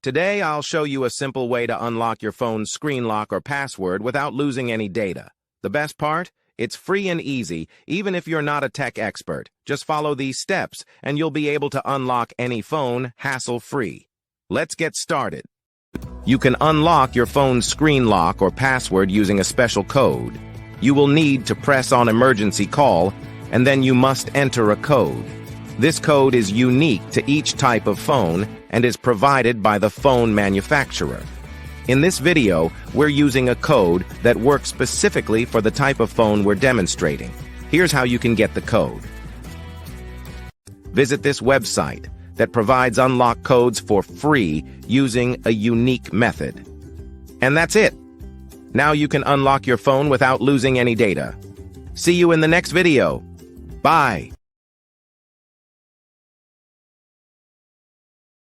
Today, I'll show you a simple way to unlock your phone's screen lock or password without losing any data. The best part? It's free and easy, even if you're not a tech expert. Just follow these steps, and you'll be able to unlock any phone hassle-free. Let's get started. You can unlock your phone's screen lock or password using a special code. You will need to press on emergency call, and then you must enter a code. This code is unique to each type of phone and is provided by the phone manufacturer. In this video, we're using a code that works specifically for the type of phone we're demonstrating. Here's how you can get the code. Visit this website that provides unlock codes for free using a unique method. And that's it. Now you can unlock your phone without losing any data. See you in the next video. Bye.